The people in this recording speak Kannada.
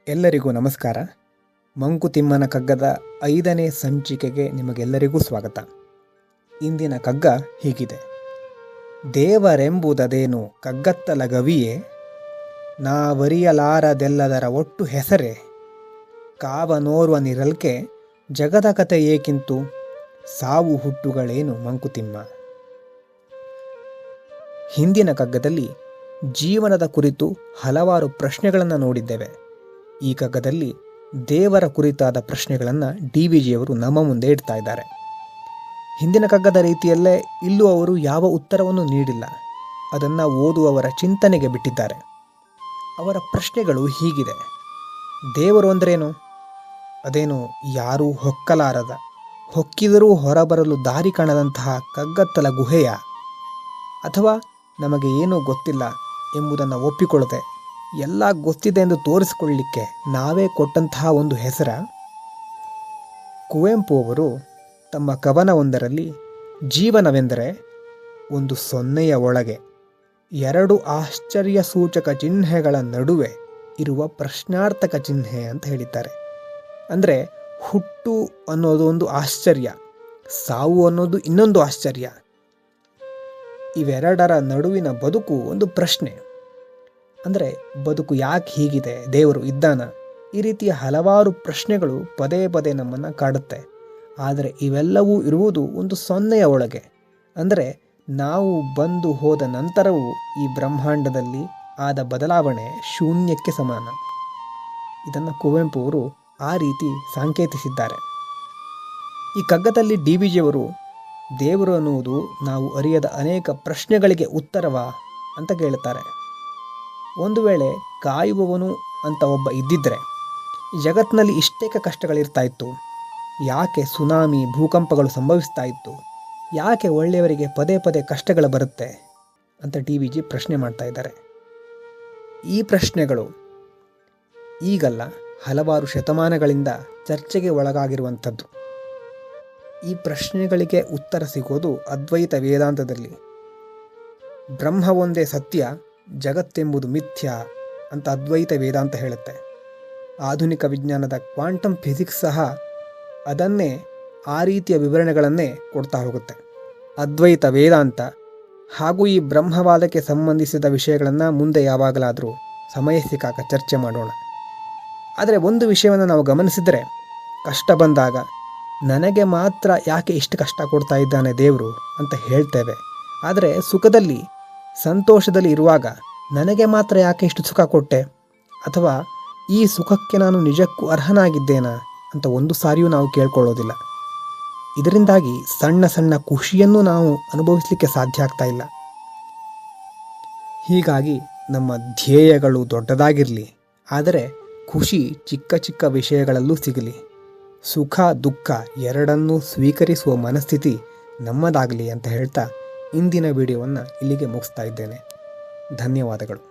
ಎಲ್ಲರಿಗೂ ನಮಸ್ಕಾರ. ಮಂಕುತಿಮ್ಮನ ಕಗ್ಗದ 5ನೇ ಸಂಚಿಕೆಗೆ ನಿಮಗೆಲ್ಲರಿಗೂ ಸ್ವಾಗತ. ಇಂದಿನ ಕಗ್ಗ ಹೀಗಿದೆ. ದೇವರೆಂಬುದದೇನು ಕಗ್ಗತ್ತಲ ಗವಿಯೇ, ನಾವರಿಯಲಾರದೆಲ್ಲದರ ಒಟ್ಟು ಹೆಸರೇ, ಕಾವನೋರ್ವ ನಿರಲ್ಕೆ ಜಗದ ಕತೆ ಏಕಿಂತು, ಸಾವು ಹುಟ್ಟುಗಳೇನು ಮಂಕುತಿಮ್ಮ. ಹಿಂದಿನ ಕಗ್ಗದಲ್ಲಿ ಜೀವನದ ಕುರಿತು ಹಲವಾರು ಪ್ರಶ್ನೆಗಳನ್ನು ನೋಡಿದ್ದೇವೆ. ಈ ಕಗ್ಗದಲ್ಲಿ ದೇವರ ಕುರಿತಾದ ಪ್ರಶ್ನೆಗಳನ್ನು ಡಿ.ವಿ.ಜಿಯವರು ನಮ್ಮ ಮುಂದೆ ಇಡ್ತಾ ಇದ್ದಾರೆ. ಹಿಂದಿನ ಕಗ್ಗದ ರೀತಿಯಲ್ಲೇ ಇಲ್ಲೂ ಅವರು ಯಾವ ಉತ್ತರವನ್ನು ನೀಡಿಲ್ಲ, ಅದನ್ನು ಓದುವವರ ಚಿಂತನೆಗೆ ಬಿಟ್ಟಿದ್ದಾರೆ. ಅವರ ಪ್ರಶ್ನೆಗಳು ಹೀಗಿದೆ. ದೇವರು ಅಂದ್ರೇನು? ಅದೇನು ಯಾರೂ ಹೊಕ್ಕಲಾರದ, ಹೊಕ್ಕಿದರೂ ಹೊರಬರಲು ದಾರಿ ಕಾಣದಂತಹ ಕಗ್ಗತ್ತಲ ಗುಹೆಯ, ಅಥವಾ ನಮಗೆ ಏನೂ ಗೊತ್ತಿಲ್ಲ ಎಂಬುದನ್ನು ಒಪ್ಪಿಕೊಳ್ಳದೆ ಎಲ್ಲ ಗೊತ್ತಿದೆ ಎಂದು ತೋರಿಸಿಕೊಳ್ಳಲಿಕ್ಕೆ ನಾವೇ ಕೊಟ್ಟಂತಹ ಒಂದು ಹೆಸರ? ಕುವೆಂಪು ಅವರು ತಮ್ಮ ಕವನವೊಂದರಲ್ಲಿ ಜೀವನವೆಂದರೆ ಒಂದು ಸೊನ್ನೆಯ ಒಳಗೆ 2 ಆಶ್ಚರ್ಯ ಸೂಚಕ ಚಿಹ್ನೆಗಳ ನಡುವೆ ಇರುವ ಪ್ರಶ್ನಾರ್ಥಕ ಚಿಹ್ನೆ ಅಂತ ಹೇಳಿದ್ದಾರೆ. ಅಂದರೆ ಹುಟ್ಟು ಅನ್ನೋದು ಒಂದು ಆಶ್ಚರ್ಯ, ಸಾವು ಅನ್ನೋದು ಇನ್ನೊಂದು ಆಶ್ಚರ್ಯ. ಇವೆರಡರ ನಡುವಿನ ಬದುಕು ಒಂದು ಪ್ರಶ್ನೆ. ಅಂದರೆ ಬದುಕು ಯಾಕೆ ಹೀಗಿದೆ, ದೇವರು ಇದ್ದಾನ, ಈ ರೀತಿಯ ಹಲವಾರು ಪ್ರಶ್ನೆಗಳು ಪದೇ ಪದೇ ನಮ್ಮನ್ನು ಕಾಡುತ್ತೆ. ಆದರೆ ಇವೆಲ್ಲವೂ ಇರುವುದು ಒಂದು ಸೊನ್ನೆಯ ಒಳಗೆ. ಅಂದರೆ ನಾವು ಬಂದು ಹೋದ ನಂತರವೂ ಈ ಬ್ರಹ್ಮಾಂಡದಲ್ಲಿ ಆದ ಬದಲಾವಣೆ ಶೂನ್ಯಕ್ಕೆ ಸಮಾನ. ಇದನ್ನು ಕುವೆಂಪು ಅವರು ಆ ರೀತಿ ಸಾಂಕೇತಿಸಿದ್ದಾರೆ. ಈ ಕಗ್ಗದಲ್ಲಿ ಡಿ.ವಿ.ಜಿಯವರು ದೇವರು ಅನ್ನುವುದು ನಾವು ಅರಿಯದ ಅನೇಕ ಪ್ರಶ್ನೆಗಳಿಗೆ ಉತ್ತರವಾ ಅಂತ ಕೇಳುತ್ತಾರೆ. ಒಂದು ವೇಳೆ ಕಾಯುವವನು ಅಂತ ಒಬ್ಬ ಇದ್ದಿದ್ದರೆ ಈ ಜಗತ್ತಿನಲ್ಲಿ ಇಷ್ಟೇಕ ಕಷ್ಟಗಳಿರ್ತಾ ಇತ್ತು, ಯಾಕೆ ಸುನಾಮಿ ಭೂಕಂಪಗಳು ಸಂಭವಿಸ್ತಾ ಇತ್ತು, ಯಾಕೆ ಒಳ್ಳೆಯವರಿಗೆ ಪದೇ ಪದೇ ಕಷ್ಟಗಳು ಬರುತ್ತೆ ಅಂತ ಡಿ.ವಿ.ಜಿ ಪ್ರಶ್ನೆ ಮಾಡ್ತಾ ಇದ್ದಾರೆ. ಈ ಪ್ರಶ್ನೆಗಳು ಈಗಲ್ಲ, ಹಲವಾರು ಶತಮಾನಗಳಿಂದ ಚರ್ಚೆಗೆ ಒಳಗಾಗಿರುವಂಥದ್ದು. ಈ ಪ್ರಶ್ನೆಗಳಿಗೆ ಉತ್ತರ ಸಿಗೋದು ಅದ್ವೈತ ವೇದಾಂತದಲ್ಲಿ. ಬ್ರಹ್ಮ ಒಂದೇ ಸತ್ಯ, ಜಗತ್ತೆಂಬುದು ಮಿಥ್ಯ ಅಂತ ಅದ್ವೈತ ವೇದಾಂತ ಹೇಳುತ್ತೆ. ಆಧುನಿಕ ವಿಜ್ಞಾನದ ಕ್ವಾಂಟಮ್ ಫಿಸಿಕ್ಸ್ ಸಹ ಅದನ್ನೇ, ಆ ರೀತಿಯ ವಿವರಣೆಗಳನ್ನೇ ಕೊಡ್ತಾ ಹೋಗುತ್ತೆ. ಅದ್ವೈತ ವೇದಾಂತ ಹಾಗೂ ಈ ಬ್ರಹ್ಮವಾದಕ್ಕೆ ಸಂಬಂಧಿಸಿದ ವಿಷಯಗಳನ್ನು ಮುಂದೆ ಯಾವಾಗಲಾದರೂ ಸಮಯ ಸಿಕ್ಕಾಗ ಚರ್ಚೆ ಮಾಡೋಣ. ಆದರೆ ಒಂದು ವಿಷಯವನ್ನು ನಾವು ಗಮನಿಸಿದರೆ, ಕಷ್ಟ ಬಂದಾಗ ನನಗೆ ಮಾತ್ರ ಯಾಕೆ ಇಷ್ಟು ಕಷ್ಟ ಕೊಡ್ತಾ ಇದ್ದಾನೆ ದೇವರು ಅಂತ ಹೇಳ್ತೇವೆ. ಆದರೆ ಸುಖದಲ್ಲಿ, ಸಂತೋಷದಲ್ಲಿ ಇರುವಾಗ ನನಗೆ ಮಾತ್ರ ಯಾಕೆ ಇಷ್ಟು ಸುಖ ಕೊಟ್ಟೆ, ಅಥವಾ ಈ ಸುಖಕ್ಕೆ ನಾನು ನಿಜಕ್ಕೂ ಅರ್ಹನಾಗಿದ್ದೇನಾ ಅಂತ ಒಂದು ಸಾರಿಯೂ ನಾವು ಕೇಳ್ಕೊಳ್ಳೋದಿಲ್ಲ. ಇದರಿಂದಾಗಿ ಸಣ್ಣ ಸಣ್ಣ ಖುಷಿಯನ್ನು ನಾವು ಅನುಭವಿಸಲಿಕ್ಕೆ ಸಾಧ್ಯ ಆಗ್ತಾ ಇಲ್ಲ. ಹೀಗಾಗಿ ನಮ್ಮ ಧ್ಯೇಯಗಳು ದೊಡ್ಡದಾಗಿರಲಿ, ಆದರೆ ಖುಷಿ ಚಿಕ್ಕ ಚಿಕ್ಕ ವಿಷಯಗಳಲ್ಲೂ ಸಿಗಲಿ. ಸುಖ ದುಃಖ ಎರಡನ್ನೂ ಸ್ವೀಕರಿಸುವ ಮನಸ್ಥಿತಿ ನಮ್ಮದಾಗಲಿ ಅಂತ ಹೇಳ್ತಾ ಇಂದಿನ ವಿಡಿಯೋವನ್ನು ಇಲ್ಲಿಗೆ ಮುಗಿಸ್ತಾ ಇದ್ದೇನೆ. ಧನ್ಯವಾದಗಳು.